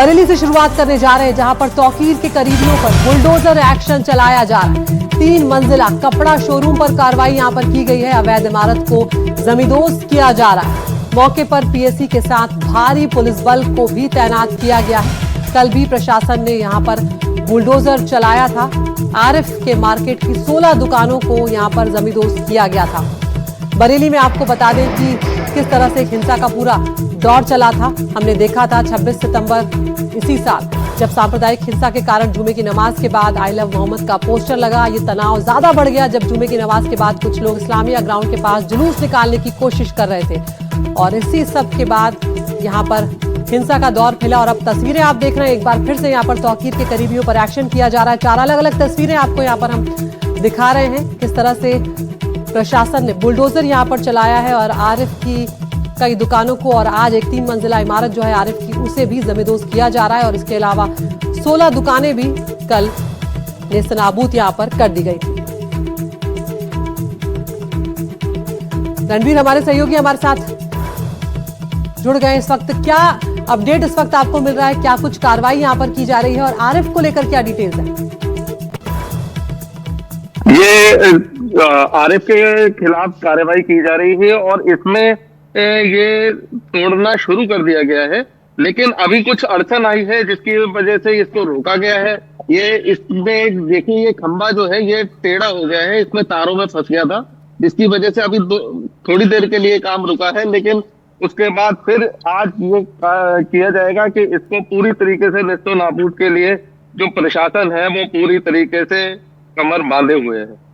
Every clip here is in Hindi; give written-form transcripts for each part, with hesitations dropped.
बरेली से शुरुआत करने जा रहे हैं, जहां पर तौकीर के करीबियों पर बुलडोजर एक्शन चलाया जा रहा है। 3 मंजिला कपड़ा शोरूम पर कार्रवाई यहां पर की गई है। अवैध इमारत को जमींदोज किया जा रहा है। मौके पर पीएसी के साथ भारी पुलिस बल को भी तैनात किया गया है। कल भी प्रशासन ने यहां पर बुलडोजर चलाया था। आरिफ के मार्केट की 16 दुकानों को यहां पर जमींदोज किया गया था। बरेली में आपको बता दें कि किस तरह से हिंसा का पूरा दौर चला था। हमने देखा था 26 सितंबर इसी साल, जब सांप्रदायिक हिंसा के कारण जुमे की नमाज के बाद आई लव मोहम्मद का पोस्टर लगा। ये तनाव ज्यादा बढ़ गया जब जुमे की नमाज के बाद कुछ लोग इस्लामिया ग्राउंड के पास जुलूस निकालने की कोशिश कर रहे थे और इसी सब के बाद यहाँ पर हिंसा का दौर फैला। और अब तस्वीरें आप देख रहे हैं, एक बार फिर से यहाँ पर तौकीर के करीबियों पर एक्शन किया जा रहा है। 4 अलग अलग तस्वीरें आपको यहाँ पर हम दिखा रहे हैं, किस तरह से प्रशासन ने बुलडोजर यहाँ पर चलाया है और आरिफ की कई दुकानों को, और आज एक 3 मंजिला इमारत जो है आरिफ की, उसे भी जमींदोज किया जा रहा है। और इसके अलावा 16 दुकानें भी कल नेस्तनाबूद यहाँ पर कर दी गई थी। रणवीर हमारे सहयोगी हमारे साथ जुड़ गए इस वक्त। क्या अपडेट इस वक्त आपको मिल रहा है, क्या कुछ कार्रवाई यहाँ पर की जा रही है और आरिफ को लेकर क्या डिटेल्स है? ये आरिफ के खिलाफ कार्रवाई की जा रही है और इसमें ये तोड़ना शुरू कर दिया गया है, लेकिन अभी कुछ अड़चन आई है जिसकी वजह से इसको रोका गया है। ये इसमें देखिए, ये खंभा जो है ये टेढ़ा हो गया है, इसमें तारों में फंस गया था, जिसकी वजह से अभी थोड़ी देर के लिए काम रुका है। लेकिन उसके बाद फिर आज ये किया जाएगा कि इसको पूरी तरीके से नेस्तो नाबूद के लिए जो प्रशासन है वो पूरी तरीके से कमर बांधे हुए है।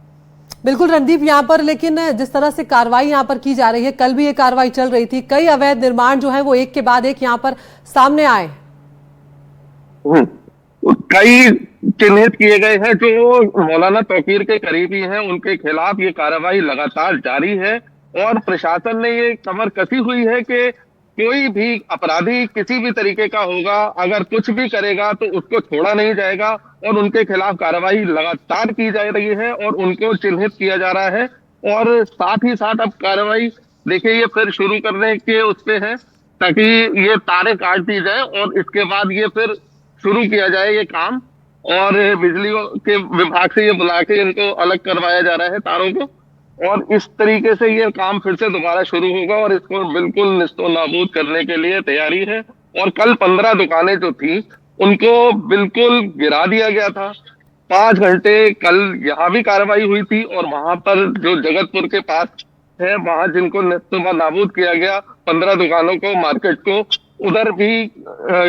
बिल्कुल रणदीप, यहाँ पर लेकिन जिस तरह से कार्रवाई यहाँ पर की जा रही है, कल भी ये कार्रवाई चल रही थी, कई अवैध निर्माण जो है वो एक के बाद एक यहाँ पर सामने आए। कई चिन्हित किए गए हैं जो मौलाना तौकीर के करीबी हैं, उनके खिलाफ ये कार्रवाई लगातार जारी है और प्रशासन ने ये कमर कसी हुई है कि कोई भी अपराधी किसी भी तरीके का होगा, अगर कुछ भी करेगा तो उसको छोड़ा नहीं जाएगा और उनके खिलाफ कार्रवाई लगातार की जा रही है और उनको चिन्हित किया जा रहा है। और साथ ही साथ अब कार्रवाई देखिए ये फिर शुरू करने के उस पे है, ताकि ये तारें काट दी जाए और इसके बाद ये फिर शुरू किया जाए ये काम। और बिजली के विभाग से ये बुला के इनको अलग करवाया जा रहा है तारों को, और इस तरीके से ये काम फिर से दोबारा शुरू होगा और इसको बिल्कुल निस्तो नाबूद करने के लिए तैयारी है। और कल 15 दुकानें जो थी उनको बिल्कुल गिरा दिया गया था। 5 घंटे कल यहाँ भी कार्रवाई हुई थी और वहां पर जो जगतपुर के पास है वहां जिनको निस्तो नाबूद किया गया 15 दुकानों को, मार्केट को, उधर भी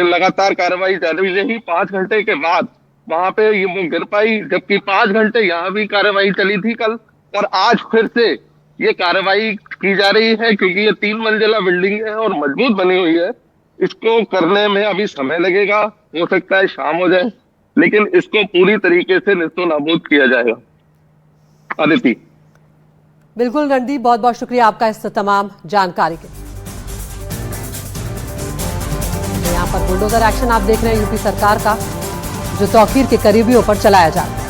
लगातार कार्रवाई जारी रही। 5 घंटे के बाद वहां पे ये वो गिर पाई, जबकि 5 घंटे यहाँ भी कार्रवाई चली थी कल। और आज फिर से ये कार्रवाई की जा रही है क्योंकि ये 3 मंजिला बिल्डिंग है और मजबूत बनी हुई है। इसको करने में अभी समय लगेगा, हो सकता है शाम हो जाए, लेकिन इसको पूरी तरीके से निस्तो नाबूद किया जाएगा। अदिति। बिल्कुल रणदीप, बहुत बहुत शुक्रिया आपका इस तमाम जानकारी के। यहाँ पर बुलडोजर एक्शन आप देख रहे हैं यूपी सरकार का, जो तौकीर के करीबियों पर चलाया जा रहा है।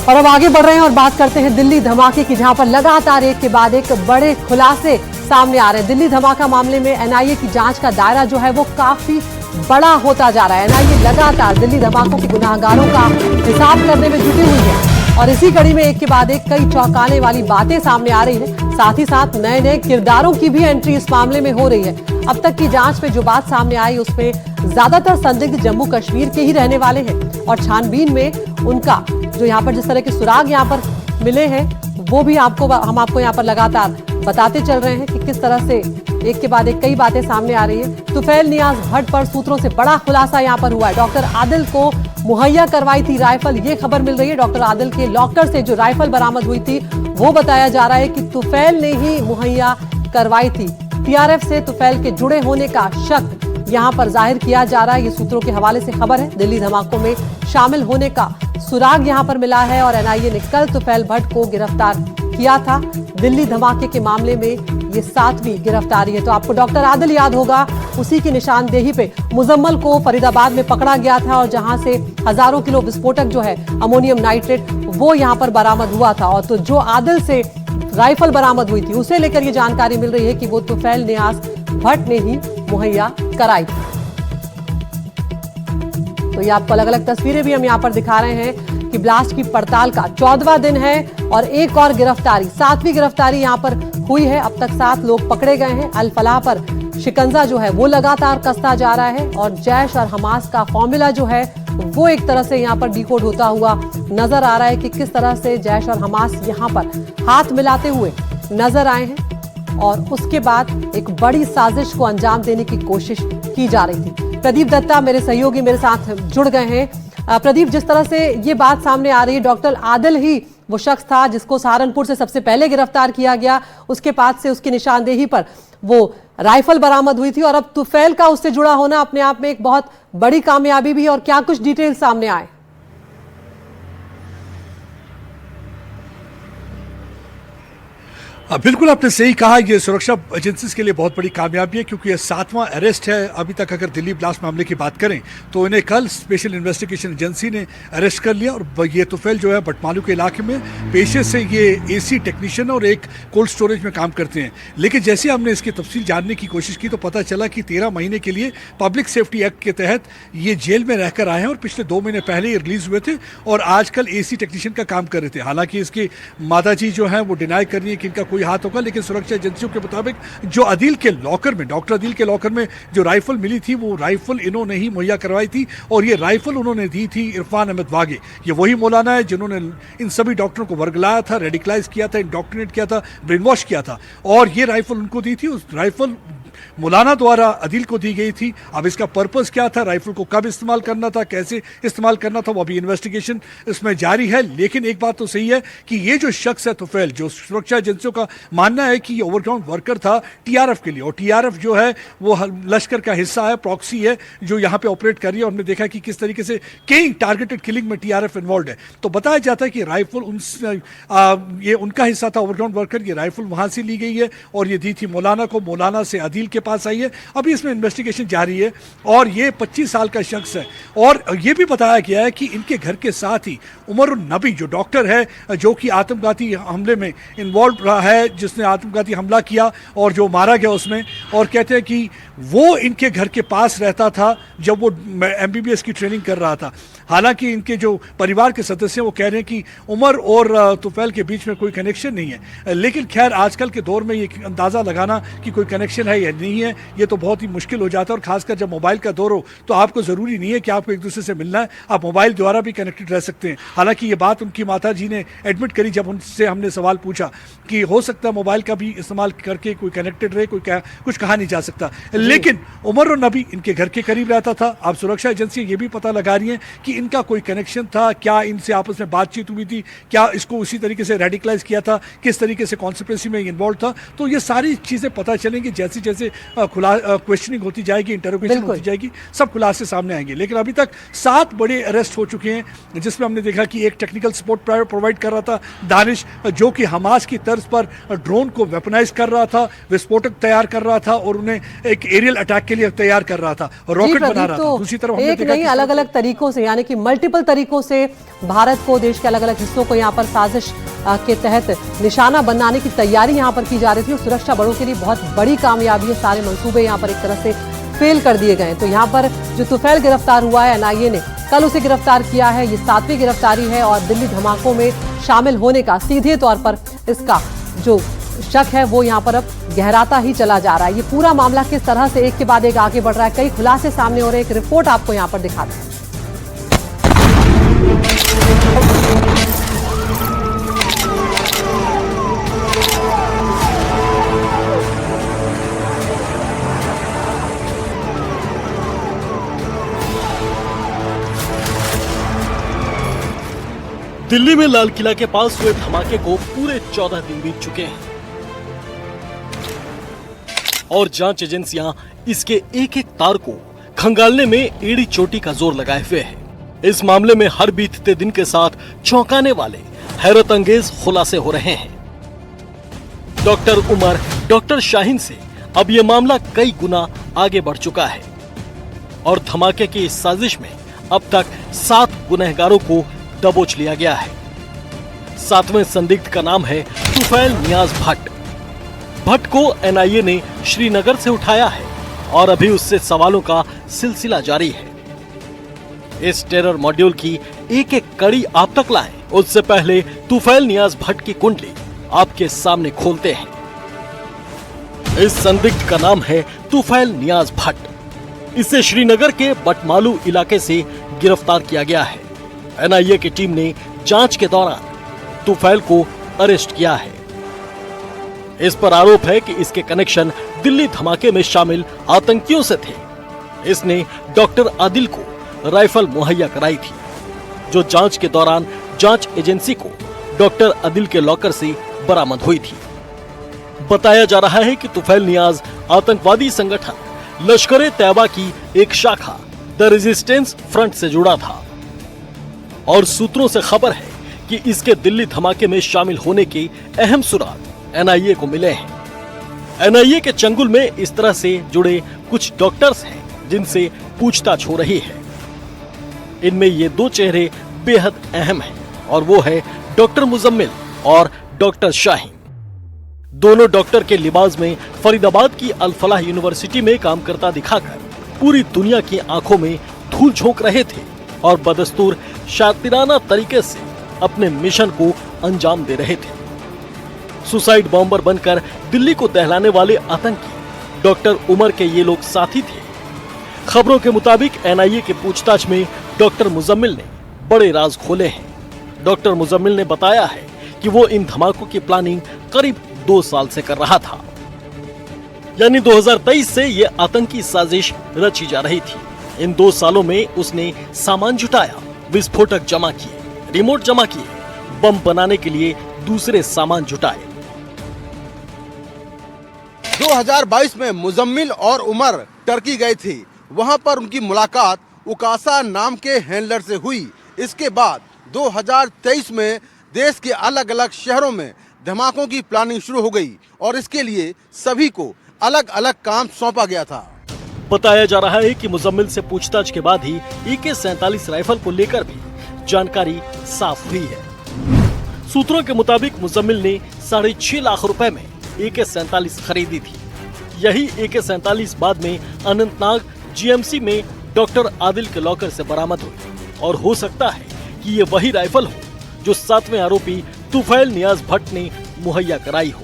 और अब आगे बढ़ रहे हैं और बात करते हैं दिल्ली धमाके की, जहां पर लगातार एक के बाद एक बड़े खुलासे सामने आ रहे हैं। दिल्ली धमाका मामले में एनआईए की जांच का दायरा जो है वो काफी बड़ा होता जा रहा है। एनआईए लगातार दिल्ली धमाकों के गुनाहगारों का हिसाब करने में जुटी हुई है और इसी कड़ी में एक के बाद एक कई चौंकाने वाली बातें सामने आ रही है। साथ ही साथ नए नए किरदारों की भी एंट्री इस मामले में हो रही है। अब तक की जांच में जो बात सामने आई उसमें ज्यादातर संदिग्ध जम्मू कश्मीर के ही रहने वाले हैं और छानबीन में उनका जो यहाँ पर जिस तरह के सुराग यहाँ पर मिले हैं वो भी हम आपको यहाँ पर लगातार बताते चल रहे हैं कि किस तरह से एक के बाद एक कई बातें सामने आ रही है। तुफैल नियाज भट्ट पर सूत्रों से बड़ा खुलासा यहाँ पर हुआ है। डॉक्टर आदिल को मुहैया करवाई थी राइफल, ये खबर मिल रही है। डॉक्टर आदिल के लॉकर से जो राइफल बरामद हुई थी वो बताया जा रहा है कि तुफैल ने ही मुहैया करवाई थी। टीआरएफ से तुफैल के जुड़े होने का शक यहाँ पर जाहिर किया जा रहा है। ये सूत्रों के हवाले से खबर है। दिल्ली धमाकों में शामिल होने का सुराग यहाँ पर मिला है और एनआईए ने कल तुफैल भट्ट को गिरफ्तार किया था। दिल्ली धमाके के मामले में ये 7वीं गिरफ्तारी है। तो आपको डॉक्टर आदिल याद होगा, उसी की निशानदेही पे मुजम्मल को फरीदाबाद में पकड़ा गया था और जहां से हजारों किलो विस्फोटक जो है अमोनियम नाइट्रेट वो यहां पर बरामद हुआ था। और तो जो आदिल से राइफल बरामद हुई थी उसे लेकर ये जानकारी मिल रही है कि वो तुफैल नियाज भट्ट ने ही मुहैया कराई थी। तो ये आपको अलग अलग तस्वीरें भी हम यहाँ पर दिखा रहे हैं कि ब्लास्ट की पड़ताल का 14वां दिन है और एक और गिरफ्तारी, 7वीं गिरफ्तारी यहाँ पर हुई है। अब तक 7 लोग पकड़े गए हैं। अल फलाह पर शिकंजा जो है वो लगातार कसता जा रहा है और जैश और हमास का फॉर्मूला जो है वो एक तरह से यहाँ पर डिकोड होता हुआ नजर आ रहा है कि किस तरह से जैश और हमास यहाँ पर हाथ मिलाते हुए नजर आए हैं और उसके बाद एक बड़ी साजिश को अंजाम देने की कोशिश की जा रही थी। प्रदीप दत्ता मेरे सहयोगी मेरे साथ जुड़ गए हैं। प्रदीप, जिस तरह से ये बात सामने आ रही है, डॉक्टर आदिल ही वो शख्स था जिसको सहारनपुर से सबसे पहले गिरफ्तार किया गया, उसके पास से उसकी निशानदेही पर वो राइफल बरामद हुई थी और अब तुफैल का उससे जुड़ा होना अपने आप में एक बहुत बड़ी कामयाबी भी है। और क्या कुछ डिटेल सामने आए? बिल्कुल आपने सही कहा, ये सुरक्षा एजेंसीज के लिए बहुत बड़ी कामयाबी है क्योंकि ये 7वां अरेस्ट है अभी तक। अगर दिल्ली ब्लास्ट मामले की बात करें तो इन्हें कल स्पेशल इन्वेस्टिगेशन एजेंसी ने अरेस्ट कर लिया और ये तुफैल जो है बटमालू के इलाके में पेशे से ये एसी टेक्नीशियन और एक कोल्ड स्टोरेज में काम करते हैं। लेकिन जैसे हमने इसकी तफसील जानने की कोशिश की तो पता चला कि 13 महीने के लिए पब्लिक सेफ्टी एक्ट के तहत ये जेल में रहकर आए हैं और पिछले 2 महीने पहले ये रिलीज हुए थे और आजकल एसी टेक्नीशियन का काम कर रहे थे। हालांकि इसकी माताजी जो है वो डिनाई कर रही है कि इनका कोई हाथ होगा, लेकिन सुरक्षा एजेंसियों के मुताबिक जो अदील के लॉकर में, डॉक्टर अदील के लॉकर में जो राइफल मिली थी वो राइफल इन्होंने ही मुहैया करवाई थी और ये राइफल उन्होंने दी थी इरफान अहमद वागे। ये वही मौलाना है जिन्होंने इन सभी डॉक्टरों को वर्गलाया था, रेडिकलाइज किया था, इंडोक्ट्रिनेट किया था, ब्रेन वॉश किया था और ये राइफल उनको दी थी। उस राइफल मौलाना द्वारा अदील को दी गई थी। अब इसका पर्पस क्या था, राइफल को कब इस्तेमाल करना था, कैसे इस्तेमाल करना था, वो अभी इन्वेस्टिगेशन इसमें जारी है। लेकिन एक बात तो सही है कि ये जो शख्स है तुफैल, जो सुरक्षा एजेंसियों का मानना है कि ये ओवरग्राउंड वर्कर था टीआरएफ के लिए और टीआरएफ जो है वो लश्कर का हिस्सा है, प्रॉक्सी है जो यहाँ पे ऑपरेट कर रही है। और हमने देखा कि किस तरीके से कई टारगेटेड किलिंग में टीआरएफ इन्वॉल्व है। तो बताया जाता है कि राइफल ये उनका हिस्सा था, ओवरग्राउंड वर्कर। ये राइफल वहां से ली गई है और ये दी थी मौलाना को, मौलाना से अदील के पास आई है। अभी इसमें इन्वेस्टिगेशन जारी है और ये 25 साल का शख्स है और ये भी बताया गया है कि इनके घर के साथ ही उमर नबी जो डॉक्टर है, जो कि आत्मघाती हमले में इन्वॉल्व रहा है, जिसने आत्मघाती हमला किया और जो मारा गया उसमें, और कहते हैं कि वो इनके घर के पास रहता था जब वो एमबीबीएस की ट्रेनिंग कर रहा था। हालांकि इनके जो परिवार के सदस्य हैं वो कह रहे हैं कि उमर और तुफैल के बीच में कोई कनेक्शन नहीं है। लेकिन खैर आजकल के दौर में ये अंदाज़ा लगाना कि कोई कनेक्शन है या नहीं है ये तो बहुत ही मुश्किल हो जाता है। और खासकर जब मोबाइल का दौर हो तो आपको ज़रूरी नहीं है कि आपको एक दूसरे से मिलना है, आप मोबाइल द्वारा भी कनेक्टेड रह सकते हैं। हालांकि ये बात उनकी माता जी ने एडमिट करी जब उनसे हमने सवाल पूछा कि हो सकता है मोबाइल का भी इस्तेमाल करके कोई कनेक्टेड रहे, कुछ कहा नहीं जा सकता। लेकिन उमर और नबी इनके घर के करीब रहता था। अब सुरक्षा एजेंसी ये भी पता लगा रही है कि इनका कोई कनेक्शन था, क्या इनसे आपस में बातचीत हुई थी, क्या इसको उसी तरीके से रेडिकलाइज किया था, किस तरीके से कॉन्स्पिरेसी में इन्वॉल्व था। तो ये सारी चीज़ें पता चलेंगी जैसे जैसे क्वेश्चनिंग होती जाएगी, इंटरोगेशन होती जाएगी, सब खुलासे सामने आएंगे। लेकिन अभी तक 7 बड़े अरेस्ट हो चुके हैं जिसमें हमने देखा कि एक टेक्निकल सपोर्ट प्रोवाइड कर रहा था दानिश, जो कि हमास की तर्ज पर ड्रोन को वेपनाइज कर रहा था, विस्फोटक तैयार कर रहा था और उन्हें एक एरियल अटैक के लिए तैयार कर रहा था, रॉकेट बना रहा था। दूसरी तरफ एक नहीं अलग अलग तरीकों से, यानी कि मल्टीपल तरीकों से भारत को, देश के अलग अलग हिस्सों को यहाँ पर साजिश के तहत निशाना बनाने की तैयारी यहाँ पर की जा रही थी और सुरक्षा बलों के लिए बहुत बड़ी कामयाबी है। सारे मंसूबे यहाँ पर एक तरह से फेल कर दिए गए। तो यहाँ पर जो तुफैल गिरफ्तार हुआ है, एनआईए ने कल उसे गिरफ्तार किया है। ये 7वीं गिरफ्तारी है और दिल्ली धमाकों में शामिल होने का सीधे तौर पर इसका जो शक है वो यहाँ पर अब गहराता ही चला जा रहा है। ये पूरा मामला किस तरह से एक के बाद एक आगे बढ़ रहा है, कई खुलासे सामने हो रहे हैं। एक रिपोर्ट आपको यहाँ पर दिखाते हैं। दिल्ली में लाल किला के पास हुए धमाके को पूरे 14 दिन बीत चुके हैं और जांच एजेंसियां इसके एक एक तार को खंगालने में एड़ी चोटी का जोर लगाए हुए हैं। इस मामले में हर बीतते दिन के साथ चौंकाने वाले, हैरत अंगेज खुलासे हो रहे हैं। डॉक्टर उमर, डॉक्टर शाहीन से अब यह मामला कई गुना आगे बढ़ चुका है और धमाके की इस साजिश में अब तक 7 गुनहगारों को दबोच लिया गया है। 7वें संदिग्ध का नाम है तुफैल नियाज भट्ट। भट्ट को एनआईए ने श्रीनगर से उठाया है और अभी उससे सवालों का सिलसिला जारी है। इस टेरर मॉड्यूल की एक एक कड़ी आप तक लाएं, उससे पहले तुफैल नियाज भट्ट की कुंडली आपके सामने खोलते हैं। इस संदिग्ध का नाम है तुफैल नियाज भट्ट। इसे श्रीनगर के बटमालू इलाके से गिरफ्तार किया गया है। एनआईए की टीम ने जांच के दौरान तुफैल को अरेस्ट किया है। इस पर आरोप है कि इसके कनेक्शन दिल्ली धमाके में शामिल आतंकियों से थे। इसने डॉक्टर आदिल को राइफल मुहैया कराई थी, जो जांच के दौरान जांच एजेंसी को डॉक्टर आदिल के लॉकर से बरामद हुई थी। बताया जा रहा है कि तुफैल नियाज आतंकवादी संगठन लश्कर-ए-तैयबा की एक शाखा द रेजिस्टेंस फ्रंट से जुड़ा था और सूत्रों से खबर है कि इसके दिल्ली धमाके में शामिल होने के अहम सुराग एनआईए को मिले हैं। एनआईए के चंगुल में इस तरह से जुड़े कुछ डॉक्टर्स हैं जिनसे पूछताछ हो रही है। इनमें ये दो चेहरे बेहद अहम हैं और वो है डॉक्टर मुजम्मिल और डॉक्टर शाहीन। दोनों डॉक्टर के लिबास में फरीदाबाद की अल फलाह यूनिवर्सिटी में काम करता दिखाकर पूरी दुनिया की आंखों में धूल झोंक रहे थे और बदस्तूर शातिराना तरीके से अपने मिशन को अंजाम दे रहे थे। सुसाइड बॉम्बर बनकर दिल्ली को दहलाने वाले आतंकी डॉक्टर उमर के ये लोग साथी थे। खबरों के मुताबिक एनआईए के पूछताछ में डॉक्टर मुजम्मिल ने बड़े राज खोले हैं। डॉक्टर मुजम्मिल ने बताया है कि वो इन धमाकों की प्लानिंग करीब 2 साल से कर रहा था, यानी 2023 से ये आतंकी साजिश रची जा रही थी। इन 2 सालों में उसने सामान जुटाया, विस्फोटक जमा किए, रिमोट जमा किए, बम बनाने के लिए दूसरे सामान जुटाए। 2022 में मुजम्मिल और उमर टर्की गए थे। वहां पर उनकी मुलाकात उकासा नाम के हैंडलर से हुई। इसके बाद 2023 में देश के अलग अलग शहरों में धमाकों की प्लानिंग शुरू हो गई और इसके लिए सभी को अलग अलग काम सौंपा गया था। बताया जा रहा है कि मुजम्मिल से पूछताछ के बाद ही AK-47 राइफल को लेकर भी जानकारी साफ हुई है। सूत्रों के मुताबिक मुजम्मिल ने 6.5 लाख रुपए में AK-47 खरीदी थी। यही AK-47 बाद में अनंतनाग GMC में डॉक्टर आदिल के लॉकर से बरामद हुई और हो सकता है कि ये वही राइफल हो जो 7वें आरोपी तुफैल नियाज भट्ट ने मुहैया कराई हो।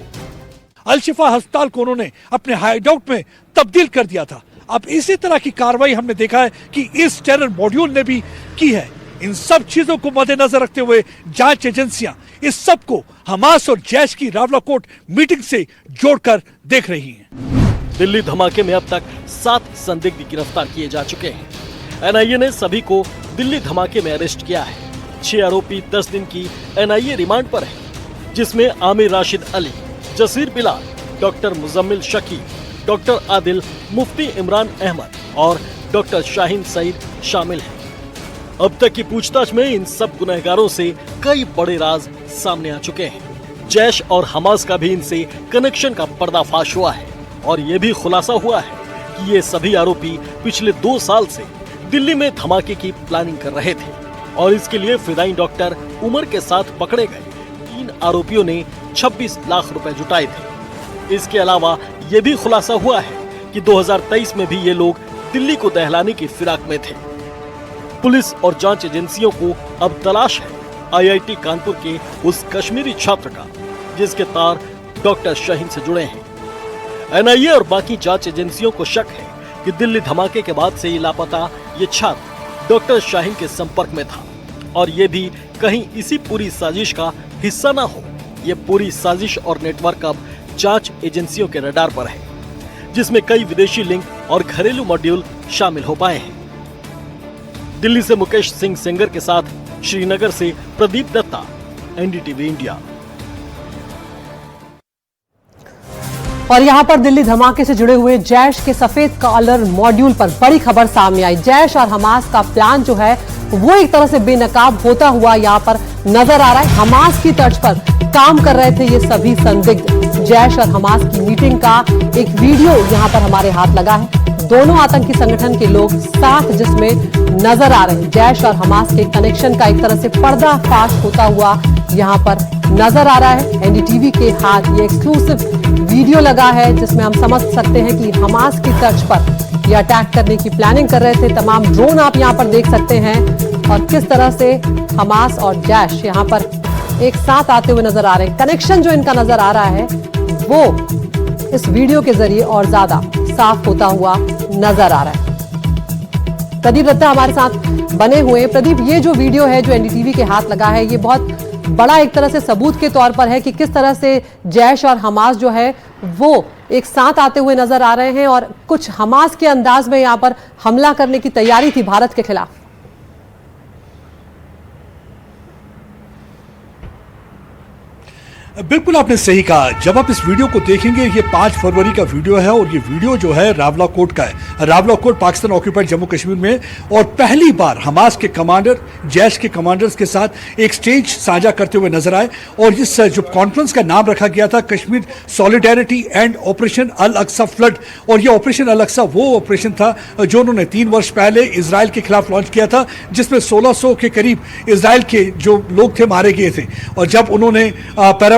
अल-शिफा अस्पताल को उन्होंने अपने हाइडआउट में तब्दील कर दिया था। अब इसी तरह की कार्रवाई हमने देखा है कि इस टेरर मॉड्यूल ने भी की है। इन सब चीजों को मद्देनजर रखते हुए जांच एजेंसियां इस सब को हमास और जैश की रावलाकोट मीटिंग से जोड़कर देख रही हैं। दिल्ली धमाके में अब तक 7 संदिग्ध गिरफ्तार किए जा चुके हैं। एनआईए ने सभी को दिल्ली धमाके में अरेस्ट किया है। 6 आरोपी 10 दिन की एनआईए रिमांड पर है, जिसमें आमिर राशिद अली, जसीर बिलाल, डॉक्टर मुजम्मिल शकी, डॉक्टर आदिल, मुफ्ती इमरान अहमद और डॉक्टर शाहीन सईद शामिल हैं। अब तक की पूछताछ में इन सब गुनहगारों से कई बड़े राज सामने आ चुके हैं। जैश और हमास का भी इनसे कनेक्शन का पर्दाफाश हुआ है और ये भी खुलासा हुआ है कि ये सभी आरोपी पिछले 2 साल से दिल्ली में धमाके की प्लानिंग कर रहे थे और इसके लिए फिदायीन डॉक्टर उमर के साथ पकड़े गए 3 आरोपियों ने 26 लाख रुपए जुटाए थे। इसके अलावा ये भी खुलासा हुआ है कि 2023 में भी ये लोग दिल्ली को दहलाने की फिराक में थे। पुलिस और जांच एजेंसियों को अब तलाश है IIT कानपुर के उस कश्मीरी छात्र का जिसके तार डॉक्टर शाहीन से जुड़े हैं। एनआईए और बाकी जांच एजेंसियों को शक है कि दिल्ली धमाके के बाद से लापता ये छात्र डॉक्टर शाहीन के संपर्क में था और ये भी कहीं इसी पूरी साजिश का हिस्सा ना हो। ये पूरी साजिश और नेटवर्क अब जांच एजेंसियों के रडार पर है, जिसमें कई विदेशी लिंक और घरेलू मॉड्यूल शामिल हो पाए हैं। दिल्ली से मुकेश सिंह सेंगर के साथ श्रीनगर से प्रदीप दत्ता, NDTV इंडिया। और यहां पर दिल्ली धमाके से जुड़े हुए जैश के सफेद कॉलर मॉड्यूल पर बड़ी खबर सामने आई। जैश और हमास का प्लान जो है वो एक तरह से बेनकाब होता हुआ यहां पर नजर आ रहा है। हमास की तर्ज पर काम कर रहे थे ये सभी संदिग्ध। जैश और हमास की मीटिंग का एक वीडियो यहां पर हमारे हाथ लगा है। दोनों आतंकी संगठन के लोग साथ जिसमें नजर आ रहे हैं। जैश और हमास के कनेक्शन का एक तरह से पर्दाफाश होता हुआ यहां पर नजर आ रहा है। एनडीटीवी के हाथ ये एक्सक्लूसिव वीडियो लगा है जिसमें हम समझ सकते हैं कि हमास की तर्ज पर ये अटैक करने की प्लानिंग कर रहे थे। तमाम ड्रोन आप यहां पर देख सकते हैं और किस तरह से हमास और जैश यहां पर एक साथ आते हुए नजर आ रहे हैं। कनेक्शन जो इनका नजर आ रहा है वो इस वीडियो के जरिए और ज्यादा साफ होता हुआ नजर आ रहा है। प्रदीप दत्ता हमारे साथ बने हुए हैं। प्रदीप, ये जो वीडियो है जो एनडीटीवी के हाथ लगा है ये बहुत बड़ा एक तरह से सबूत के तौर पर है कि किस तरह से जैश और हमास जो है वो एक साथ आते हुए नजर आ रहे हैं और कुछ हमास के अंदाज में यहां पर हमला करने की तैयारी थी भारत के खिलाफ। बिल्कुल आपने सही कहा। जब आप इस वीडियो को देखेंगे, ये 5 फरवरी का वीडियो है और ये वीडियो जो है रावलाकोट का है। रावलाकोट पाकिस्तान ऑक्यूपाइड जम्मू कश्मीर में, और पहली बार हमास के कमांडर जैश के कमांडर्स के साथ एक स्टेज साझा करते हुए नजर आए। और इस जो कॉन्फ्रेंस का नाम रखा गया था Kashmir solidarity and operation Al Aqsa flood. और ये ऑपरेशन अल अक्सा वो ऑपरेशन था जो उन्होंने 3 वर्ष पहले इसराइल के खिलाफ लॉन्च किया था, जिसमें 1600 के करीब इसराइल के जो लोग थे मारे गए थे। और जब उन्होंने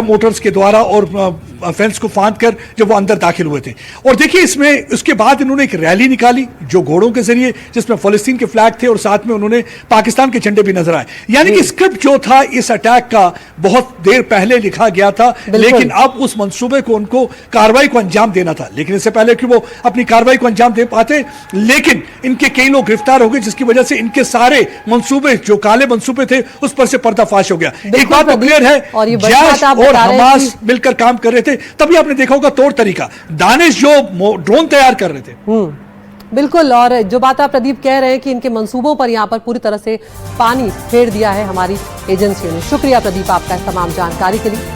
मोटर्स के द्वारा और फेंस को फांद कर जब वो अंदर दाखिल हुए थे। और देखिए इसमें उसके बाद इन्होंने एक रैली निकाली जो घोड़ों के जरिए, जिसमें फलस्तीन के फ्लैग थे और साथ में उन्होंने पाकिस्तान के झंडे भी नजर आए। यानी कि स्क्रिप्ट जो था इस अटैक का बहुत देर पहले लिखा गया था, लेकिन अब उस मंसूबे को उनको कार्रवाई को अंजाम देना था। लेकिन इससे पहले कि वो अपनी कार्रवाई को अंजाम दे पाते, लेकिन इनके कई लोग गिरफ्तार हो गए, जिसकी वजह से इनके सारे मंसूबे जो काले मंसूबे थे उस पर से पर्दाफाश हो गया। एक बात तो क्लियर है, जैश और हमास मिलकर काम कर रहे थे। तभी आपने देखा होगा तौर तरीका, दानिश जो ड्रोन तैयार कर रहे थे। बिल्कुल। और जो बात आप प्रदीप कह रहे हैं कि इनके मंसूबों पर यहां पर पूरी तरह से पानी फेर दिया है हमारी एजेंसियों ने। शुक्रिया प्रदीप आपका इस तमाम जानकारी के लिए।